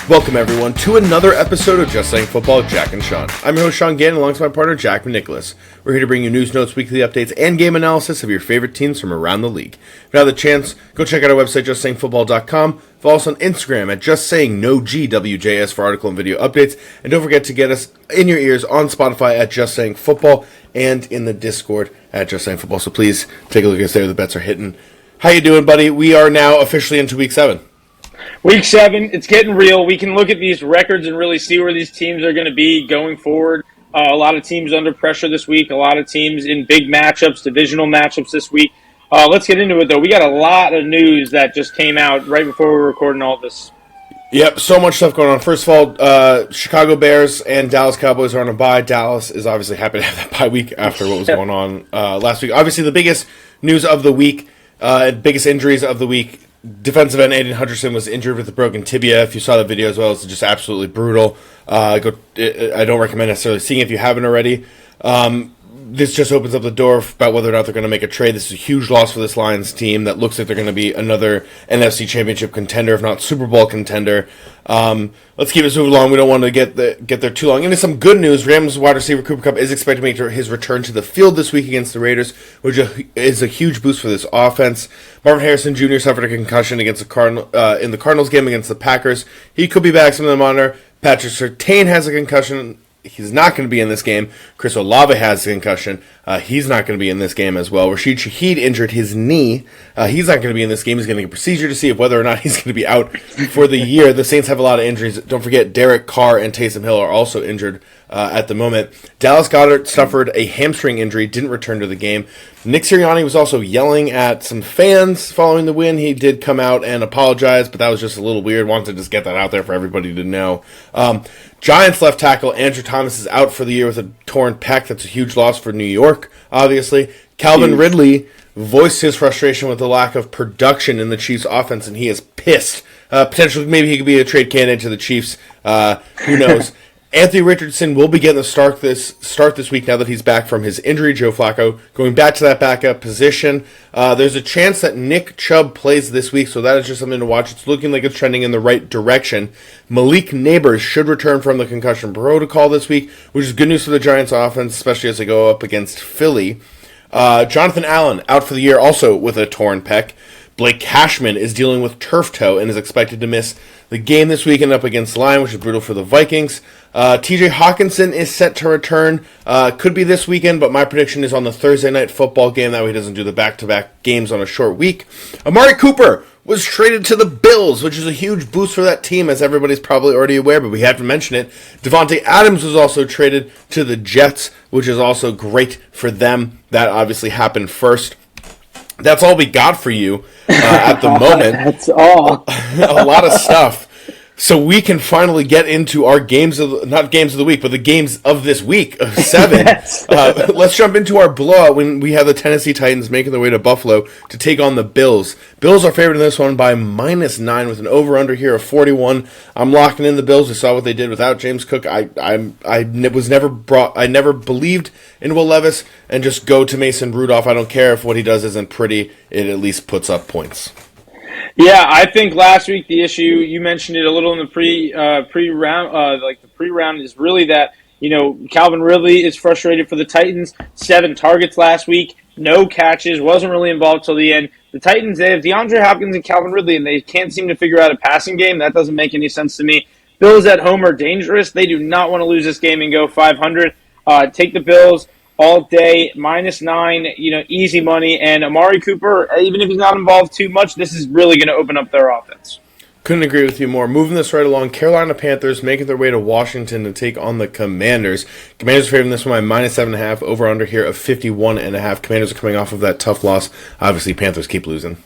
Welcome, everyone, to another episode of Just Saying Football with Jack and Sean. I'm your host, Sean Gannon, alongside my partner, Jack McNicholas. We're here to bring you news, notes, weekly updates, and game analysis of your favorite teams from around the league. If you have the chance, go check out our website, justsayingfootball.com. Follow us on Instagram at JustSayingNoGWJS for article and video updates. And don't forget to get us in your ears on Spotify at Just Saying Football and in the Discord at Just Saying Football. So please take a look at us there. The bets are hitting. How you doing, buddy? We are now officially into Week 7. Week 7, it's getting real. We can look at these records and really see where these teams are going to be going forward. A lot of teams under pressure this week. A lot of teams in big matchups, divisional matchups this week. Let's get into it, though. We got a lot of news that just came out right before we were recording all this. Yep, so much stuff going on. First of all, Chicago Bears and Dallas Cowboys are on a bye. Dallas is obviously happy to have that bye week after what was going on last week. Obviously, the biggest news of the week, biggest injuries of the week, defensive end Aiden Hutcherson was injured with a broken tibia. If you saw the video as well, it's just absolutely brutal. I don't recommend necessarily seeing it if you haven't already. This just opens up the door about whether or not they're going to make a trade. This is a huge loss for this Lions team that looks like they're going to be another NFC Championship contender, if not Super Bowl contender. Let's keep this moving along. We don't want to get there too long. Into some good news, Rams wide receiver Cooper Kupp is expected to make his return to the field this week against the Raiders, which is a huge boost for this offense. Marvin Harrison Jr. suffered a concussion against in the Cardinals game against the Packers. He could be back, some of them monitor. Patrick Surtain has a concussion. He's not going to be in this game. Chris Olave has a concussion. He's not going to be in this game as well. Rashid Shaheed injured his knee. He's not going to be in this game. He's getting a procedure to see if whether or not he's going to be out for the year. The Saints have a lot of injuries. Don't forget, Derek Carr and Taysom Hill are also injured at the moment. Dallas Goedert suffered a hamstring injury, didn't return to the game. Nick Sirianni was also yelling at some fans following the win. He did come out and apologize, but that was just a little weird. Wanted to just get that out there for everybody to know. Giants left tackle Andrew Thomas is out for the year with a torn pec. That's a huge loss for New York, obviously. Calvin Ridley voiced his frustration with the lack of production in the Chiefs' offense, and he is pissed. Potentially, maybe he could be a trade candidate to the Chiefs. Who knows? Anthony Richardson will be getting the start this week now that he's back from his injury. Joe Flacco going back to that backup position. There's a chance that Nick Chubb plays this week, so that is just something to watch. It's looking like it's trending in the right direction. Malik Neighbors should return from the concussion protocol this week, which is good news for the Giants offense, especially as they go up against Philly. Jonathan Allen out for the year, also with a torn pec. Blake Cashman is dealing with turf toe and is expected to miss the game this weekend up against Lions, which is brutal for the Vikings. TJ Hawkinson is set to return. Could be this weekend, but my prediction is on the Thursday night football game. That way he doesn't do the back-to-back games on a short week. Amari Cooper was traded to the Bills, which is a huge boost for that team, as everybody's probably already aware, but we have to mention it. Devontae Adams was also traded to the Jets, which is also great for them. That obviously happened first. That's all we got for you at the moment. That's all. A lot of stuff. So we can finally get into our not games of the week, but the games of this week of 7. Let's jump into our blowout when we have the Tennessee Titans making their way to Buffalo to take on the Bills. Bills are favored in this one by -9 with an over-under here of 41. I'm locking in the Bills. We saw what they did without James Cook. I never believed in Will Levis, and just go to Mason Rudolph. I don't care if what he does isn't pretty. It at least puts up points. Yeah, I think last week the issue, you mentioned it a little in the pre-round is really that, Calvin Ridley is frustrated for the Titans. 7 targets last week, no catches, wasn't really involved till the end. The Titans, they have DeAndre Hopkins and Calvin Ridley, and they can't seem to figure out a passing game. That doesn't make any sense to me. Bills at home are dangerous. They do not want to lose this game and go 500. Take the Bills all day, -9, easy money. And Amari Cooper, even if he's not involved too much, this is really going to open up their offense. Couldn't agree with you more. Moving this right along, Carolina Panthers making their way to Washington to take on the Commanders. Commanders are favoring this one by -7.5, over-under here of 51.5. Commanders are coming off of that tough loss. Obviously, Panthers keep losing.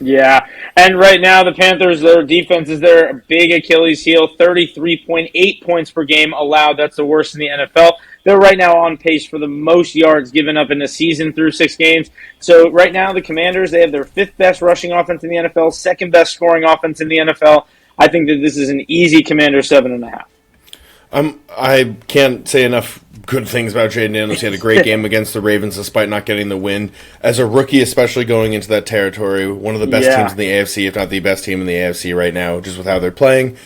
Yeah, and right now the Panthers, their defense is their big Achilles heel, 33.8 points per game allowed. That's the worst in the NFL. They're right now on pace for the most yards given up in a season through 6 games. So right now the Commanders, they have their 5th best rushing offense in the NFL, 2nd best scoring offense in the NFL. I think that this is an easy Commander 7.5. I can't say enough good things about Jaden Daniels. He had a great game against the Ravens despite not getting the win. As a rookie, especially going into that territory, one of the best teams in the AFC, if not the best team in the AFC right now, just with how they're playing.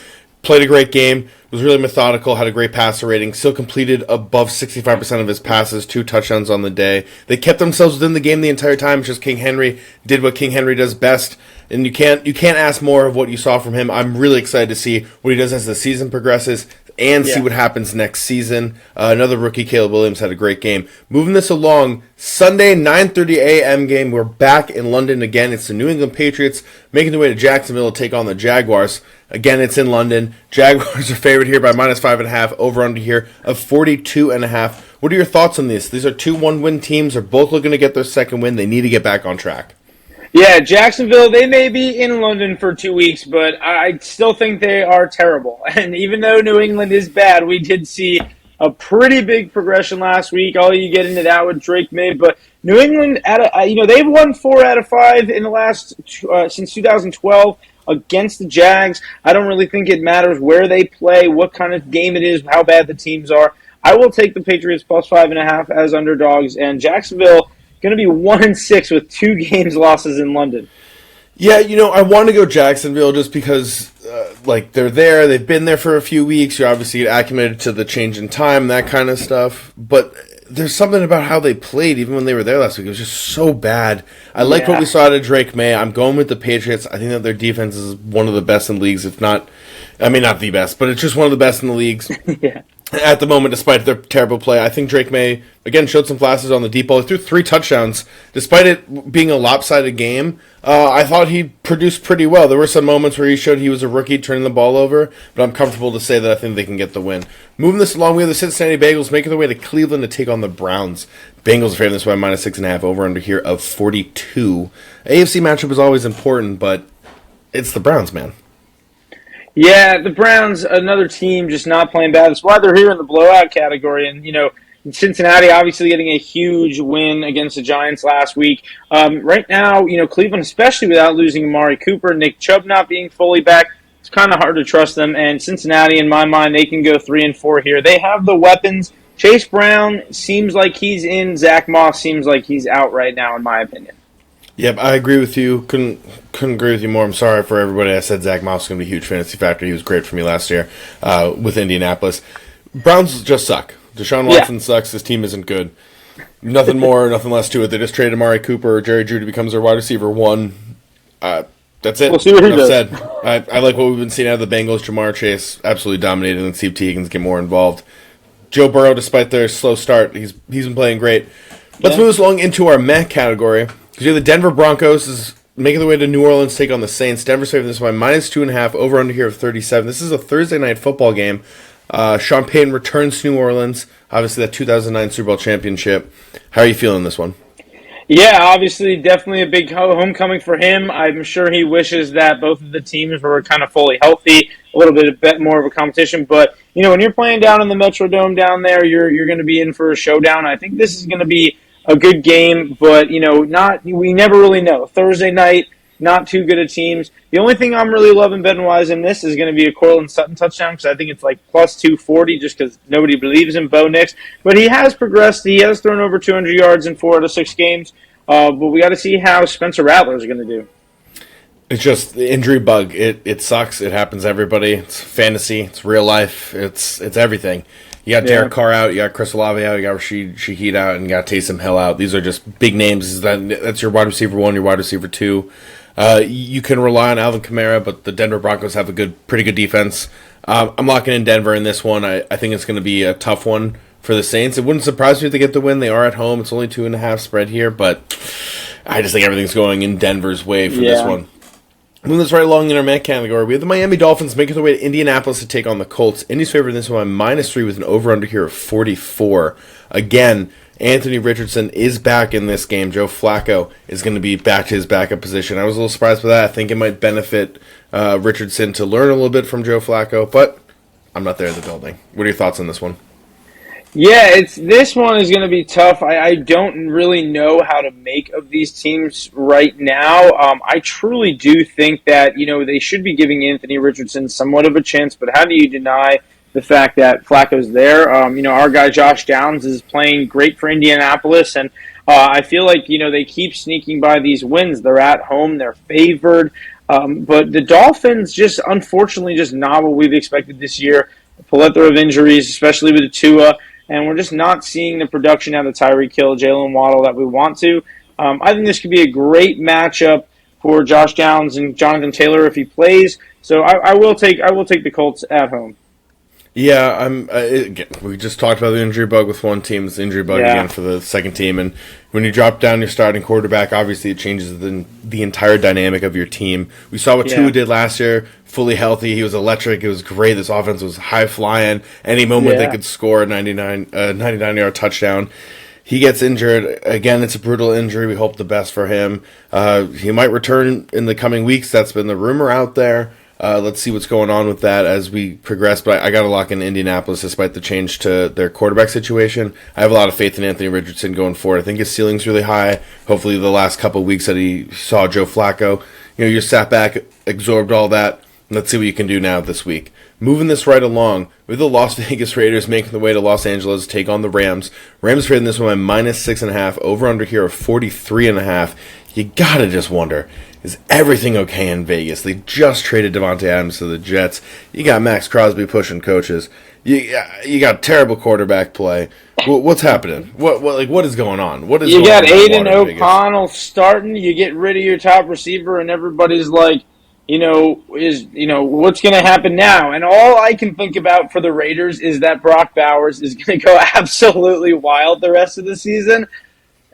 played a great game, was really methodical, had a great passer rating, still completed above 65% of his passes, 2 touchdowns on the day. They kept themselves within the game the entire time. It's just King Henry did what King Henry does best, and you can't ask more of what you saw from him. I'm really excited to see what he does as the season progresses and see what happens next season. Another rookie, Caleb Williams, had a great game. Moving this along, Sunday, 9:30 a.m. game. We're back in London again. It's the New England Patriots making their way to Jacksonville to take on the Jaguars. Again, it's in London. Jaguars are favored here by -5.5. Over under here of 42.5. What are your thoughts on this? These are 2 one-win teams. They're both looking to get their second win. They need to get back on track. Yeah, Jacksonville, they may be in London for 2 weeks, but I still think they are terrible. And even though New England is bad, we did see a pretty big progression last week. I'll let you get into that with Drake May, but New England, they've won 4 out of 5 in the last since 2012 against the Jags. I don't really think it matters where they play, what kind of game it is, how bad the teams are. I will take the Patriots +5.5 as underdogs, and Jacksonville going to be 1-6 with 2 games losses in London. Yeah, I want to go Jacksonville just because, they're there. They've been there for a few weeks. You're obviously acclimated to the change in time, that kind of stuff. But there's something about how they played, even when they were there last week. It was just so bad. I like what we saw out of Drake May. I'm going with the Patriots. I think that their defense is one of the best in leagues, if not, not the best, but it's just one of the best in the leagues. Yeah. At the moment, despite their terrible play. I think Drake May, again, showed some flashes on the deep ball. He threw 3 touchdowns. Despite it being a lopsided game, I thought he produced pretty well. There were some moments where he showed he was a rookie turning the ball over, but I'm comfortable to say that I think they can get the win. Moving this along, we have the Cincinnati Bengals making their way to Cleveland to take on the Browns. Bengals are favored this by -6.5, over under here of 42. AFC matchup is always important, but it's the Browns, man. Yeah, the Browns, another team just not playing bad. That's why they're here in the blowout category. And, Cincinnati obviously getting a huge win against the Giants last week. Right now, Cleveland, especially without losing Amari Cooper, Nick Chubb not being fully back, it's kind of hard to trust them. And Cincinnati, in my mind, they can go 3-4 here. They have the weapons. Chase Brown seems like he's in. Zach Moss seems like he's out right now, in my opinion. Yep, I agree with you. Couldn't agree with you more. I'm sorry for everybody. I said Zach Moss was going to be a huge fantasy factor. He was great for me last year with Indianapolis. Browns just suck. Deshaun Watson sucks. His team isn't good. Nothing more, nothing less to it. They just traded Amari Cooper. Jerry Jeudy becomes their wide receiver 1. That's it. We'll see what he does. Said. I like what we've been seeing out of the Bengals. Jamar Chase absolutely dominated, and Steve Higgins get more involved. Joe Burrow, despite their slow start, he's been playing great. Let's move this along into our meh category. Because the Denver Broncos is making their way to New Orleans to take on the Saints. Denver's favored this by -2.5, over under here of 37. This is a Thursday night football game. Sean Payton returns to New Orleans. Obviously, that 2009 Super Bowl championship. How are you feeling this one? Yeah, obviously, definitely a big homecoming for him. I'm sure he wishes that both of the teams were kind of fully healthy, a little bit more of a competition. But, when you're playing down in the Metrodome down there, you're going to be in for a showdown. I think this is going to be a good game, but, we never really know. Thursday night, not too good of teams. The only thing I'm really loving betting-wise in this is going to be a Cortland Sutton touchdown, because I think it's like +240 just because nobody believes in Bo Nix. But he has progressed. He has thrown over 200 yards in 4 out of 6 games. But we got to see how Spencer Rattler is going to do. It's just the injury bug. It sucks. It happens to everybody. It's fantasy. It's real life. It's everything. You got Derek Carr out, you got Chris Olave out, you got Rashid Shaheed out, and you got Taysom Hill out. These are just big names. That's your wide receiver 1, your wide receiver 2. You can rely on Alvin Kamara, but the Denver Broncos have a pretty good defense. I'm locking in Denver in this one. I think it's going to be a tough one for the Saints. It wouldn't surprise me if they get the win. They are at home. It's only 2.5 spread here, but I just think everything's going in Denver's way for this one. Moving this right along in our Met category, we have the Miami Dolphins making their way to Indianapolis to take on the Colts. Indy's favored in this one by -3 with an over-under here of 44. Again, Anthony Richardson is back in this game. Joe Flacco is going to be back to his backup position. I was a little surprised by that. I think it might benefit Richardson to learn a little bit from Joe Flacco, but I'm not there in the building. What are your thoughts on this one? Yeah, this one is going to be tough. I don't really know how to make of these teams right now. I truly do think that, they should be giving Anthony Richardson somewhat of a chance, but how do you deny the fact that Flacco's there? Our guy Josh Downs is playing great for Indianapolis, and I feel like, they keep sneaking by these wins. They're at home. They're favored. But the Dolphins just unfortunately just not what we've expected this year. A plethora of injuries, especially with Tua, and we're just not seeing the production out of Tyreek Hill, Jalen Waddle that we want to. I think this could be a great matchup for Josh Downs and Jonathan Taylor if he plays. So I will take the Colts at home. Yeah, we just talked about the injury bug with one team. It's the injury bug again for the second team, and when you drop down your starting quarterback, obviously it changes the entire dynamic of your team. We saw what Tua did last year, fully healthy. He was electric. It was great. This offense was high flying. Any moment they could score a 99-yard touchdown. He gets injured. Again, it's a brutal injury. We hope the best for him. He might return in the coming weeks. That's been the rumor out there. Let's see what's going on with that as we progress. But I got to lock in Indianapolis despite the change to their quarterback situation. I have a lot of faith in Anthony Richardson going forward. I think his ceiling's really high. Hopefully the last couple of weeks that he saw Joe Flacco, you sat back, absorbed all that. Let's see what you can do now this week. Moving this right along, with the Las Vegas Raiders making the way to Los Angeles to take on the Rams. Rams trading this one by -6.5, over under here of 43.5. You gotta just wonder, is everything okay in Vegas? They just traded Devontae Adams to the Jets. You got Max Crosby pushing coaches. You got terrible quarterback play. What's happening? What is going on? What is you going got on Aiden O'Connell starting? You get rid of your top receiver, and everybody's like, what's going to happen now? And all I can think about for the Raiders is that Brock Bowers is going to go absolutely wild the rest of the season.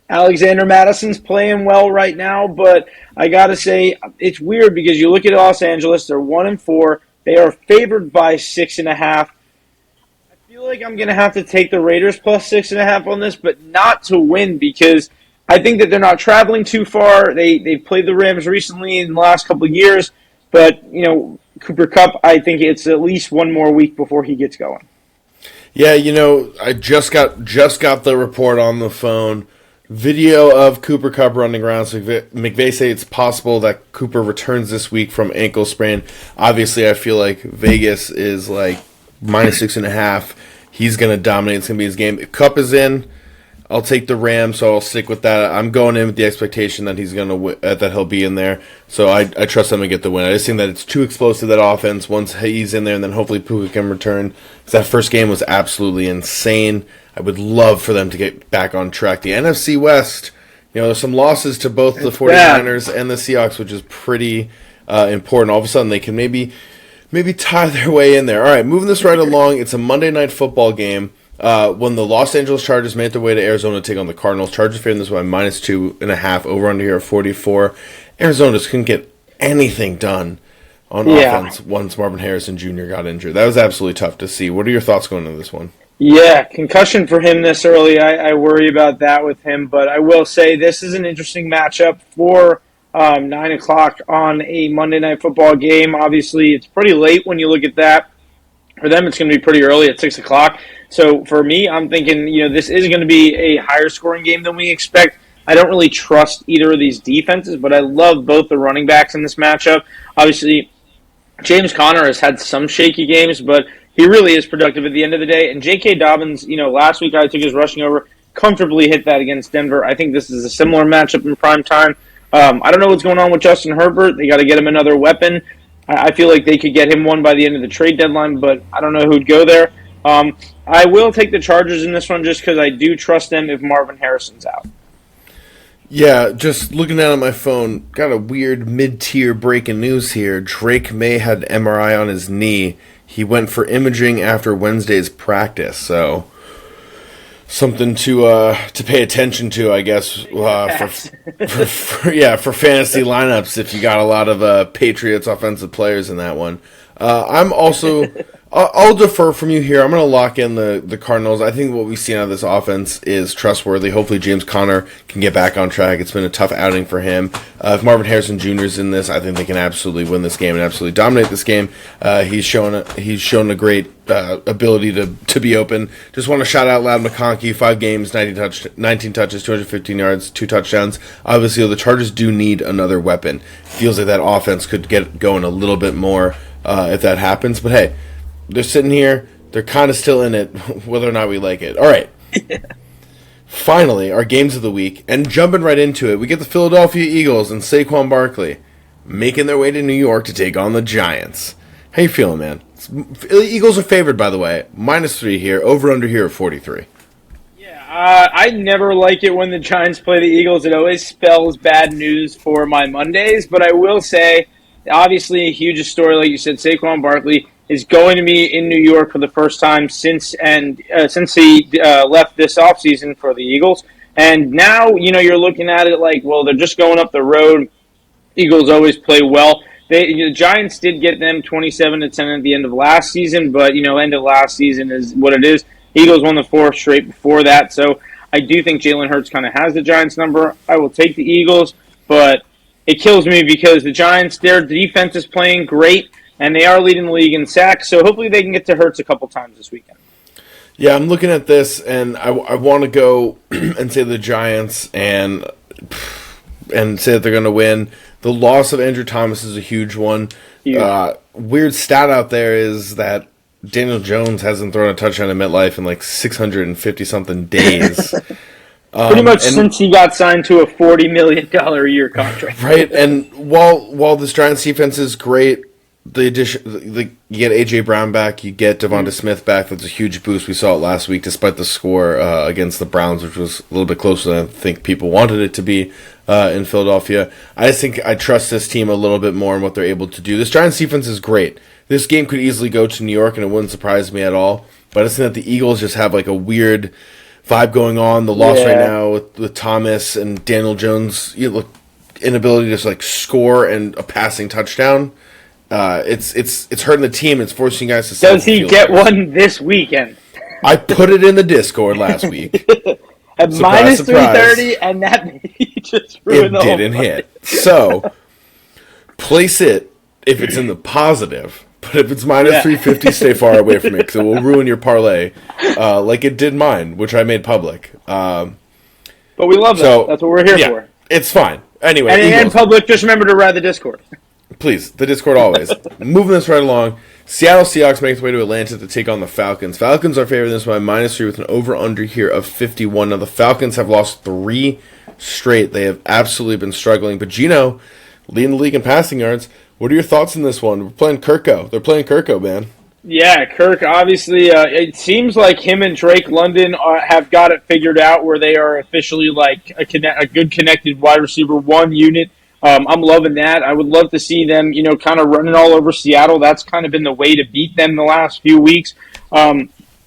Alexander Madison's playing well right now, but I got to say, it's weird because you look at Los Angeles, they're 1-4. They are favored by 6.5. I feel like I'm going to have to take the Raiders plus 6.5 on this, but not to win because I think that they're not traveling too far. They've played the Rams recently in the last couple of years, but, Cooper Kupp, I think it's at least one more week before he gets going. Yeah, I just got the report on the phone. Video of Cooper Kupp running around. So McVay say it's possible that Cooper returns this week from ankle sprain. Obviously, I feel like Vegas is like -6.5. He's going to dominate. It's going to be his game. If Kupp is in, I'll take the Rams, so I'll stick with that. I'm going in with the expectation that he's that he'll be in there. So I trust them to get the win. I just think that it's too explosive, that offense, once he's in there, and then hopefully Puka can return. Because that first game was absolutely insane. I would love for them to get back on track. The NFC West, there's some losses to both the 49ers and the Seahawks, which is pretty important. All of a sudden, they can maybe tie their way in there. All right, moving this right along. It's a Monday Night Football game. When the Los Angeles Chargers made their way to Arizona to take on the Cardinals, Chargers favored this by -2.5, over under here at 44. Arizona just couldn't get anything done on offense once Marvin Harrison Jr. got injured. That was absolutely tough to see. What are your thoughts going into this one? Yeah, concussion for him this early. I worry about that with him, but I will say this is an interesting matchup for 9 o'clock on a Monday Night Football game. Obviously, it's pretty late when you look at that. For them, it's going to be pretty early at 6 o'clock. So for me, I'm thinking, this is going to be a higher scoring game than we expect. I don't really trust either of these defenses, but I love both the running backs in this matchup. Obviously, James Conner has had some shaky games, but he really is productive at the end of the day. And J.K. Dobbins, last week I took his rushing over, comfortably hit that against Denver. I think this is a similar matchup in prime time. I don't know what's going on with Justin Herbert. They got to get him another weapon. I feel like they could get him one by the end of the trade deadline, but I don't know who'd go there. I will take the Chargers in this one just because I do trust them if Marvin Harrison's out. Yeah, just looking down at my phone, got a weird mid-tier breaking news here. Drake May had MRI on his knee. He went for imaging after Wednesday's practice, so something to pay attention to, I guess, for fantasy lineups if you got a lot of Patriots offensive players in that one. I'll defer from you here. I'm going to lock in the Cardinals. I think what we've seen out of this offense is trustworthy. Hopefully James Conner can get back on track. It's been a tough outing for him. If Marvin Harrison Jr. is in this, I think they can absolutely win this game and absolutely dominate this game. He's shown a great ability to be open. Just want to shout out loud McConkey, 5 games, 19 touches, 215 yards, 2 touchdowns. Obviously, the Chargers do need another weapon. Feels like that offense could get going a little bit more if that happens. But hey, they're sitting here. They're kind of still in it, whether or not we like it. All right. Finally, our games of the week. And jumping right into it, we get the Philadelphia Eagles and Saquon Barkley making their way to New York to take on the Giants. How you feeling, man? The Eagles are favored, by the way. -3 here. Over-under here at 43. I never like it when the Giants play the Eagles. It always spells bad news for my Mondays. But I will say, obviously, a huge story, like you said, Saquon Barkley is going to be in New York for the first time since he left this offseason for the Eagles. And now, you're looking at it like, well, they're just going up the road. Eagles always play well. The Giants did get them 27-10 at the end of last season, but, end of last season is what it is. Eagles won the 4th straight before that, so I do think Jalen Hurts kind of has the Giants number. I will take the Eagles, but it kills me because the Giants, their defense is playing great, and they are leading the league in sacks, so hopefully they can get to Hurts a couple times this weekend. Yeah, I'm looking at this, and I want to go and say the Giants and say that they're going to win. The loss of Andrew Thomas is a huge one. Weird stat out there is that Daniel Jones hasn't thrown a touchdown in MetLife in like 650-something days. Pretty much since he got signed to a $40 million a year contract. Right, and while this Giants defense is great, the addition, you get A.J. Brown back, you get Devonta Smith back. That's a huge boost. We saw it last week, despite the score against the Browns, which was a little bit closer than I think people wanted it to be in Philadelphia. I just think I trust this team a little bit more in what they're able to do. This Giants defense is great. This game could easily go to New York, and it wouldn't surprise me at all. But I just think that the Eagles just have like a weird vibe going on. The loss right now with Thomas and Daniel Jones' inability to just like score and a passing touchdown. It's hurting the team. It's forcing you guys to. Does he get one this weekend? I put it in the Discord last week. At surprise, -330, and that just ruined the whole didn't hit. So place it if it's in the positive. But if it's -350, stay far away from it because it will ruin your parlay, like it did mine, which I made public. But we love that. That's what we're here for. It's fine. Anyway, and in public, just remember to ride the Discord. Please, the Discord always. Moving this right along, Seattle Seahawks make their way to Atlanta to take on the Falcons. Falcons are favored in this by -3 with an over-under here of 51. Now, the Falcons have lost 3 straight. They have absolutely been struggling. But Gino, leading the league in passing yards. What are your thoughts on this one? We're playing Kirko. They're playing Kirko, man. Yeah, Kirk, obviously, it seems like him and Drake London have got it figured out where they are officially like a good connected wide receiver 1 unit. I'm loving that. I would love to see them, kind of running all over Seattle. That's kind of been the way to beat them the last few weeks.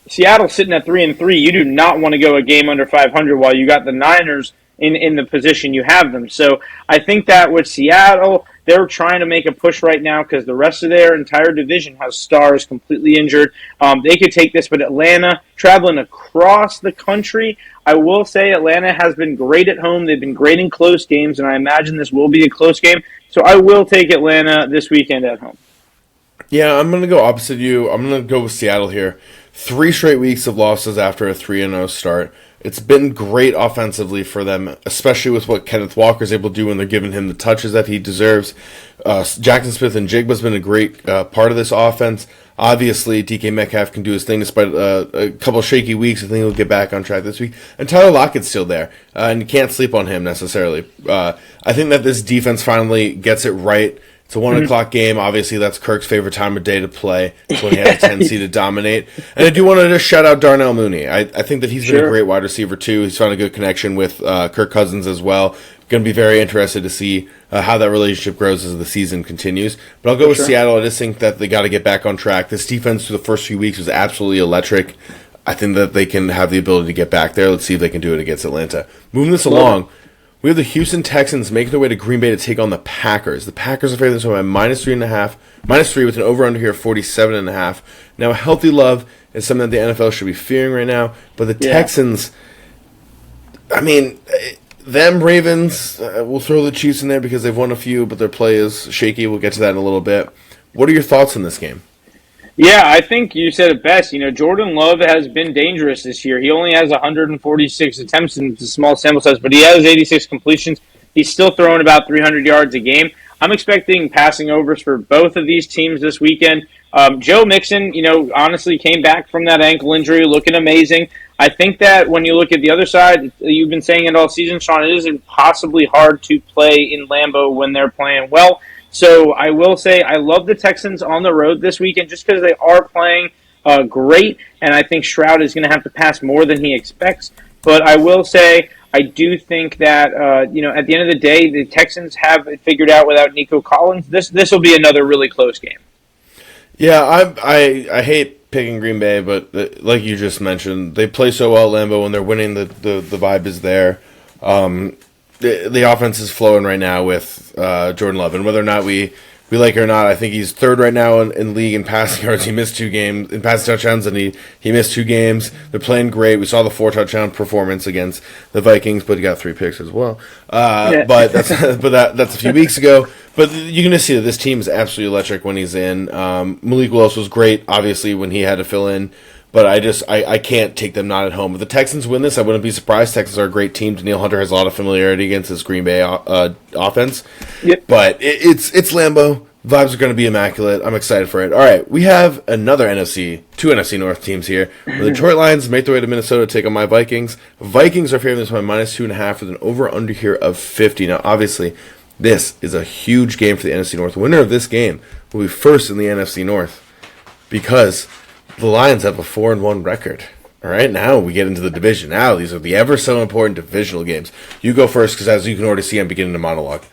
Seattle sitting at 3-3. You do not want to go a game under 500 while you got the Niners in the position you have them. So I think that with Seattle, they're trying to make a push right now because the rest of their entire division has stars completely injured. They could take this, but Atlanta, traveling across the country, I will say Atlanta has been great at home. They've been great in close games, and I imagine this will be a close game. So I will take Atlanta this weekend at home. Yeah, I'm going to go opposite you. I'm going to go with Seattle here. 3 straight weeks of losses after a 3-0 start. It's been great offensively for them, especially with what Kenneth Walker's able to do when they're giving him the touches that he deserves. Jackson Smith and Jigba's been a great part of this offense. Obviously, DK Metcalf can do his thing despite a couple shaky weeks. I think he'll get back on track this week. And Tyler Lockett's still there, and you can't sleep on him necessarily. I think that this defense finally gets it right. It's a 1 o'clock game. Obviously, that's Kirk's favorite time of day to play. It's when he has a tendency to dominate. And I do want to just shout out Darnell Mooney. I think that he's been a great wide receiver, too. He's found a good connection with Kirk Cousins as well. Going to be very interested to see how that relationship grows as the season continues. But I'll go with Seattle. I just think that they got to get back on track. This defense for the first few weeks was absolutely electric. I think that they can have the ability to get back there. Let's see if they can do it against Atlanta. Moving this along. We have the Houston Texans making their way to Green Bay to take on the Packers. The Packers are favored this one by -3.5, -3 with an over-under here of 47.5. Now, a healthy love is something that the NFL should be fearing right now, but the Texans, I mean, them Ravens, we'll throw the Chiefs in there because they've won a few, but their play is shaky. We'll get to that in a little bit. What are your thoughts on this game? Yeah, I think you said it best. Jordan Love has been dangerous this year. He only has 146 attempts in a small sample size, but he has 86 completions. He's still throwing about 300 yards a game. I'm expecting passing overs for both of these teams this weekend. Joe Mixon, honestly came back from that ankle injury looking amazing. I think that when you look at the other side, you've been saying it all season, Sean, it is impossibly hard to play in Lambeau when they're playing well. So I will say I love the Texans on the road this weekend just because they are playing great, and I think Stroud is going to have to pass more than he expects. But I will say I do think that at the end of the day, the Texans have it figured out without Nico Collins. This will be another really close game. Yeah, I hate picking Green Bay, but like you just mentioned, they play so well at Lambeau when they're winning. The vibe is there. The offense is flowing right now with Jordan Love, and whether or not we like it or not, I think he's third right now in league in passing yards. He missed 2 games in passing touchdowns, and he missed 2 games. They're playing great. We saw the 4 touchdown performance against the Vikings, but he got 3 picks as well. But that's that's a few weeks ago. But you're going to see that this team is absolutely electric when he's in. Malik Willis was great, obviously, when he had to fill in. But I can't take them not at home. If the Texans win this, I wouldn't be surprised. Texans are a great team. Daniil Hunter has a lot of familiarity against this Green Bay offense. Yep. But it's Lambeau. Vibes are going to be immaculate. I'm excited for it. All right, we have two NFC North teams here. The Detroit Lions make their way to Minnesota to take on my Vikings. Vikings are favoring this by -2.5 with an over-under here of 50. Now, obviously, this is a huge game for the NFC North. The winner of this game will be first in the NFC North because the Lions have a 4-1 record. All right, now we get into the division. Now these are the ever so important divisional games. You go first because as you can already see, I'm beginning to monologue.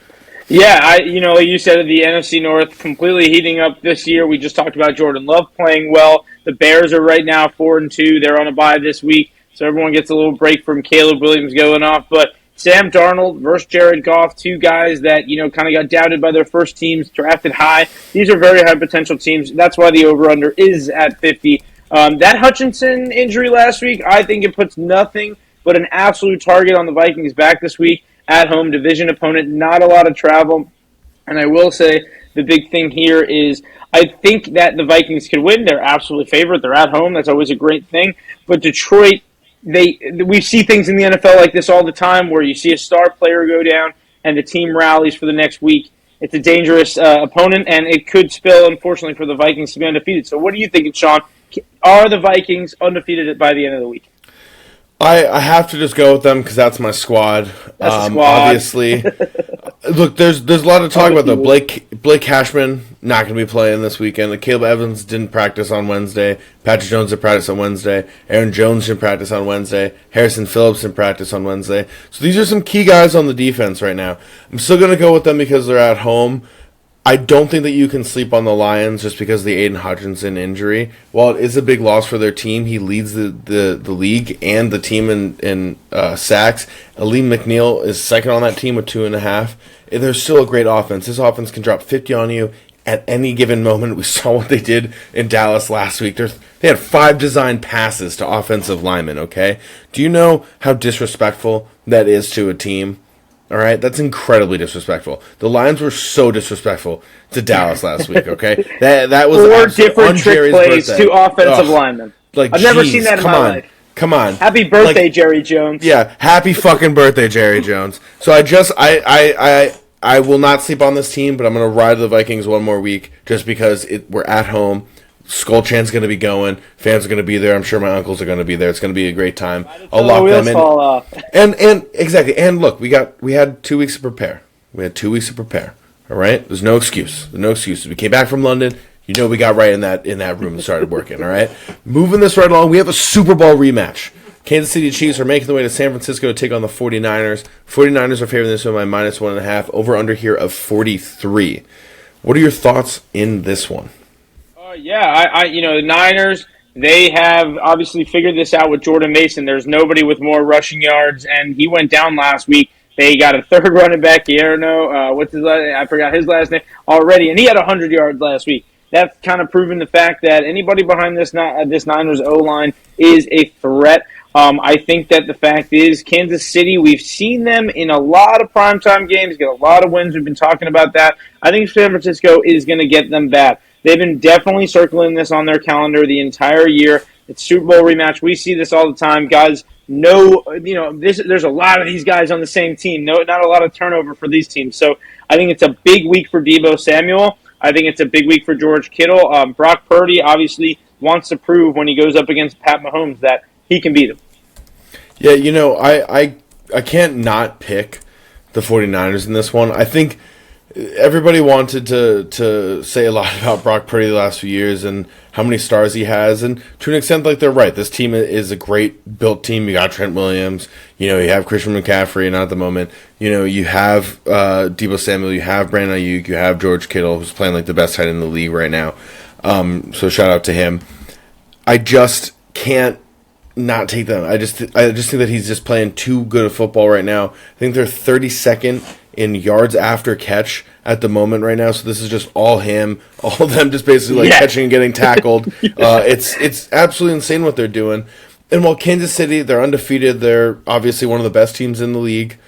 Yeah, like you said, the NFC North completely heating up this year. We just talked about Jordan Love playing well. The Bears are right now 4-2. They're on a bye this week, so everyone gets a little break from Caleb Williams going off. But Sam Darnold versus Jared Goff, 2 guys that kind of got doubted by their first teams, drafted high. These are very high potential teams. That's why the over/under is at 50. That Hutchinson injury last week, I think it puts nothing but an absolute target on the Vikings back this week. At home, division opponent, not a lot of travel. And I will say the big thing here is I think that the Vikings can win. They're absolutely favorite. They're at home. That's always a great thing. But Detroit, we see things in the NFL like this all the time where you see a star player go down and the team rallies for the next week. It's a dangerous opponent, and it could spill, unfortunately, for the Vikings to be undefeated. So what are you thinking, Sean? Are the Vikings undefeated by the end of the week? I have to just go with them because that's my squad. That's squad. Obviously, look, there's a lot to talk about though. Blake Cashman not going to be playing this weekend. Caleb Evans didn't practice on Wednesday. Patrick Jones didn't practice on Wednesday. Aaron Jones didn't practice on Wednesday. Harrison Phillips didn't practice on Wednesday. So these are some key guys on the defense right now. I'm still going to go with them because they're at home. I don't think that you can sleep on the Lions just because of the Aiden Hutchinson injury. While it is a big loss for their team, he leads the league and the team in sacks. Aleem McNeil is second on that team with 2.5. There's still a great offense. This offense can drop 50 on you at any given moment. We saw what they did in Dallas last week. They had 5 designed passes to offensive linemen, okay? Do you know how disrespectful that is to a team? All right, that's incredibly disrespectful. The Lions were so disrespectful to Dallas last week. Okay, that was 4 different trick plays birthday. To offensive linemen. I've never seen that in my life. Come on, happy birthday, Jerry Jones. Yeah, happy fucking birthday, Jerry Jones. So I will not sleep on this team, but I'm gonna ride the Vikings one more week just because we're at home. Skull Chan's going to be going. Fans are going to be there. I'm sure my uncles are going to be there. It's going to be a great time. I'll lock them in. And exactly. And look, we had 2 weeks to prepare. All right. There's no excuse. There's no excuses. We came back from London. We got right in that room and started working. All right. Moving this right along. We have a Super Bowl rematch. Kansas City Chiefs are making their way to San Francisco to take on the 49ers. 49ers are favoring this one by -1.5. Over under here of 43. What are your thoughts in this one? The Niners, they have obviously figured this out with Jordan Mason. There's nobody with more rushing yards, and he went down last week. They got a third running back, what's his last name? I forgot his last name already, and he had 100 yards last week. That's kind of proven the fact that anybody behind this Niners O-line is a threat. I think that the fact is Kansas City, we've seen them in a lot of primetime games, get a lot of wins. We've been talking about that. I think San Francisco is going to get them bad. They've been definitely circling this on their calendar the entire year. It's Super Bowl rematch. We see this all the time. Guys there's a lot of these guys on the same team. Not a lot of turnover for these teams. So I think it's a big week for Deebo Samuel. I think it's a big week for George Kittle. Brock Purdy obviously wants to prove when he goes up against Pat Mahomes that he can beat him. Yeah, I can't not pick the 49ers in this one. I think everybody wanted to say a lot about Brock Purdy the last few years and how many stars he has, and to an extent, like they're right. This team is a great built team. You got Trent Williams, you have Christian McCaffrey, not at the moment. You have Deebo Samuel, you have Brandon Ayuk, you have George Kittle, who's playing like the best tight end in the league right now. So shout out to him. I just can't not take them. I just think that he's just playing too good of football right now. I think they're 32nd in yards after catch at the moment right now. So this is just all him, all of them just basically catching and getting tackled. It's absolutely insane what they're doing. And while Kansas City, they're undefeated, they're obviously one of the best teams in the league.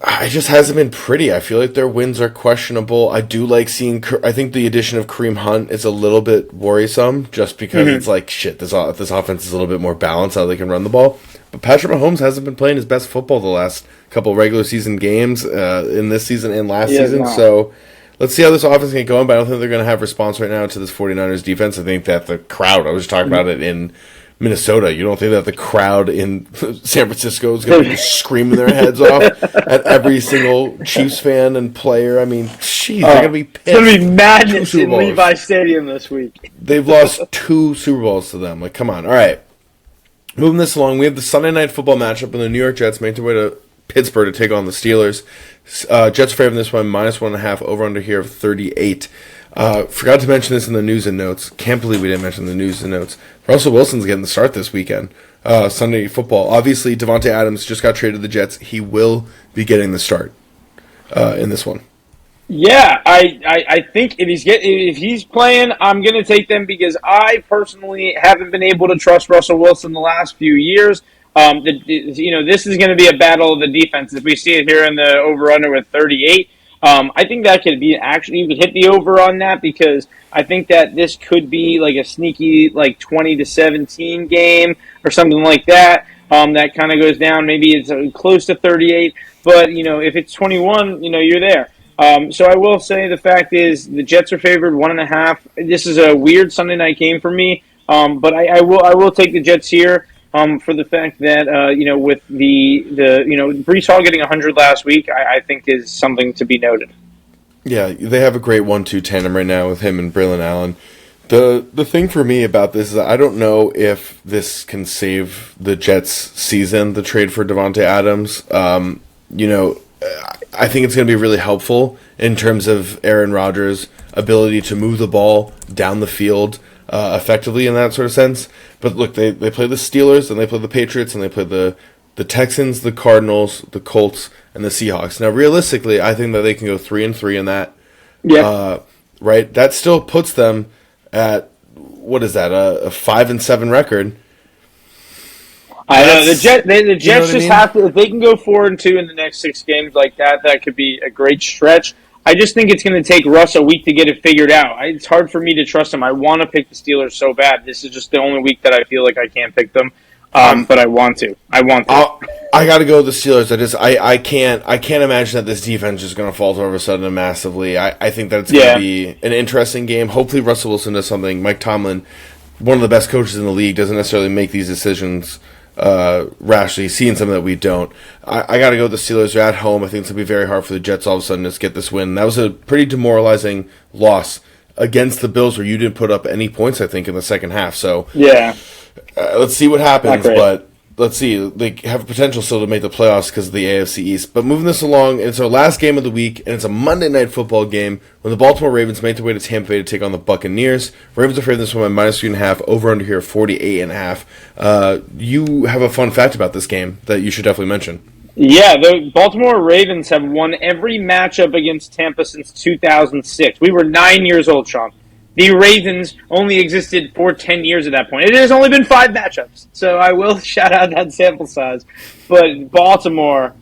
It just hasn't been pretty. I feel like their wins are questionable. I do like seeing. I think the addition of Kareem Hunt is a little bit worrisome, just because it's like shit. This offense is a little bit more balanced how they can run the ball. But Patrick Mahomes hasn't been playing his best football the last couple regular season games in this season and last season. So let's see how this offense can go on. But I don't think they're going to have response right now to this 49ers defense. I think that the crowd. I was talking about it in Minnesota. You don't think that the crowd in San Francisco is going to be screaming their heads off at every single Chiefs fan and player? I mean, they're going to be pissed. It's going to be madness in Levi Stadium this week. They've lost 2 Super Bowls to them. Like, come on. All right. Moving this along, we have the Sunday Night Football matchup, and the New York Jets make their way to Pittsburgh to take on the Steelers. Jets favored this one, -1.5, over-under here of 38. Forgot to mention this in the news and notes. Can't believe we didn't mention the news and notes. Russell Wilson's getting the start this weekend. Sunday football. Obviously, Devontae Adams just got traded to the Jets. He will be getting the start in this one. Yeah, I think if he's playing, I'm going to take them because I personally haven't been able to trust Russell Wilson the last few years. This is going to be a battle of the defenses. We see it here in the over/under with 38. I think that could be actually you could hit the over on that because I think that this could be like a sneaky 20-17 game or something like that. That kind of goes down. Maybe it's close to 38, but if it's 21, you're there. So I will say the fact is the Jets are favored 1.5. This is a weird Sunday night game for me, but I will take the Jets here for the fact that with the Breece Hall getting 100 last week, I think is something to be noted. Yeah, they have a great 1-2 tandem right now with him and Braylon Allen. The thing for me about this is I don't know if this can save the Jets' season, the trade for Devontae Adams. I think it's going to be really helpful in terms of Aaron Rodgers' ability to move the ball down the field effectively in that sort of sense. But look, they play the Steelers, and they play the Patriots, and they play the Texans, the Cardinals, the Colts, and the Seahawks. Now, realistically, I think that they can go 3-3 in that. Yeah. Right? That still puts them at, what is that, a 5-7 record. I know the Jets just have to. If they can go 4-2 in the next 6 games like that, that could be a great stretch. I just think it's going to take Russ a week to get it figured out. It's hard for me to trust him. I want to pick the Steelers so bad. This is just the only week that I feel like I can't pick them. But I want to. I got to go with the Steelers. I can't imagine that this defense is going to falter all of a sudden massively. I think that it's going to be an interesting game. Hopefully Russell Wilson does something. Mike Tomlin, one of the best coaches in the league, doesn't necessarily make these decisions rashly, seeing something that we don't. I got to go with the Steelers. They're at home. I think it's going to be very hard for the Jets all of a sudden to get this win. That was a pretty demoralizing loss against the Bills where you didn't put up any points, I think, in the second half. So yeah, let's see what happens, but let's see. They have a potential still to make the playoffs because of the AFC East. But moving this along, it's our last game of the week, and it's a Monday Night Football game when the Baltimore Ravens make their way to Tampa Bay to take on the Buccaneers. Ravens are favored this one by -3.5, over under here 48.5. You have a fun fact about this game that you should definitely mention. Yeah, the Baltimore Ravens have won every matchup against Tampa since 2006. We were 9 years old, Sean. The Ravens only existed for 10 years at that point. It has only been 5 matchups, so I will shout out that sample size. But Baltimore,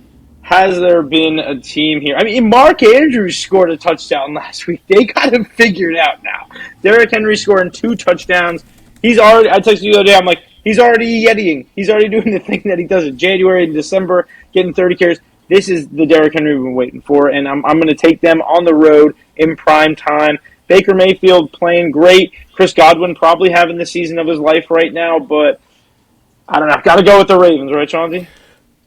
has there been a team here? I mean, Mark Andrews scored a touchdown last week. They got him figured out now. Derrick Henry scoring 2 touchdowns. I texted you the other day, I'm like, he's already yetiing. He's already doing the thing that he does in January and December, getting 30 carries. This is the Derrick Henry we've been waiting for, and I'm going to take them on the road in prime time. Baker Mayfield playing great. Chris Godwin probably having the season of his life right now, but I don't know. Got to go with the Ravens, right, Chauncey?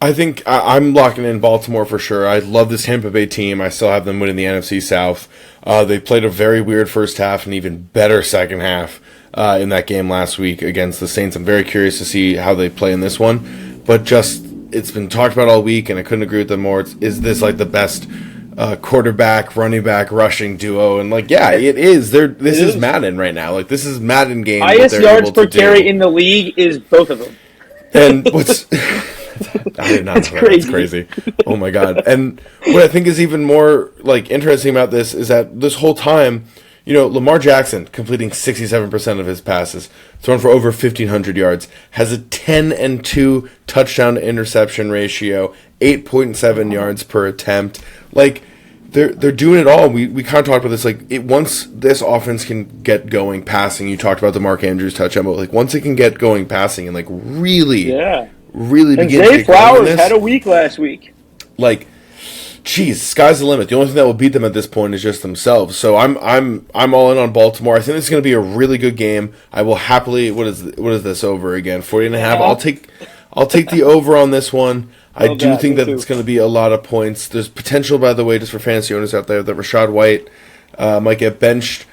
I think I'm locking in Baltimore for sure. I love this Tampa Bay team. I still have them winning the NFC South. They played a very weird first half and even better second half in that game last week against the Saints. I'm very curious to see how they play in this one. But just, it's been talked about all week, and I couldn't agree with them more. Is this like the best quarterback, running back, rushing duo? And like, yeah, it is. This is Madden right now. Like, this is Madden game. Highest yards per carry in the league is both of them. And what's I did not know that. That's crazy. Oh my god. And what I think is even more like interesting about this is that this whole time, Lamar Jackson completing 67% of his passes, thrown for over 1,500 yards, has a 10-2 touchdown to interception ratio, 8.7 yards per attempt. Like, they're doing it all. We kind of talked about this. Like, once this offense can get going passing, you talked about the Mark Andrews touchdown, but like once it can get going passing and like really begin to Zay Flowers had a week last week. Like, geez, sky's the limit. The only thing that will beat them at this point is just themselves. So I'm all in on Baltimore. I think this is going to be a really good game. I will happily. What is this over again? 40.5. I'll take the over on this one. I do think that it's going to be a lot of points. There's potential, by the way, just for fantasy owners out there, that Rachaad White might get benched.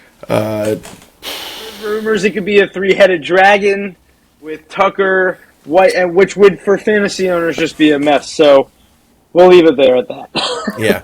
Rumors it could be a three-headed dragon with Tucker, White, and which would, for fantasy owners, just be a mess. So we'll leave it there at that. Yeah.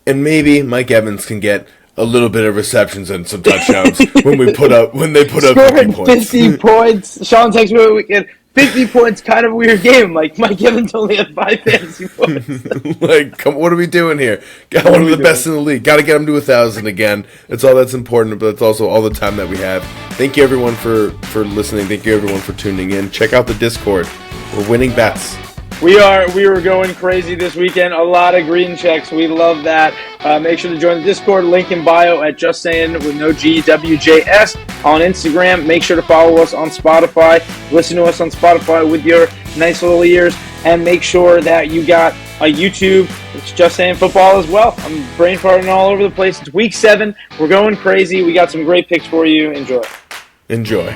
And maybe Mike Evans can get a little bit of receptions and some touchdowns when they put up 50 points. 50 points. Sean texted me over the weekend. 50 points, kind of a weird game. Like, Mike Evans only had 5 fantasy points. Like, what are we doing here? Got one of the best in the league. Got to get him to 1,000 again. That's all that's important, but it's also all the time that we have. Thank you, everyone, for listening. Thank you, everyone, for tuning in. Check out the Discord. We're winning bets. We were going crazy this weekend. A lot of green checks. We love that. Make sure to join the Discord. Link in bio at Just Saying with no G, WJS on Instagram. Make sure to follow us on Spotify. Listen to us on Spotify with your nice little ears. And make sure that you got a YouTube. It's Just Saying Football as well. I'm brain farting all over the place. It's week 7. We're going crazy. We got some great picks for you. Enjoy.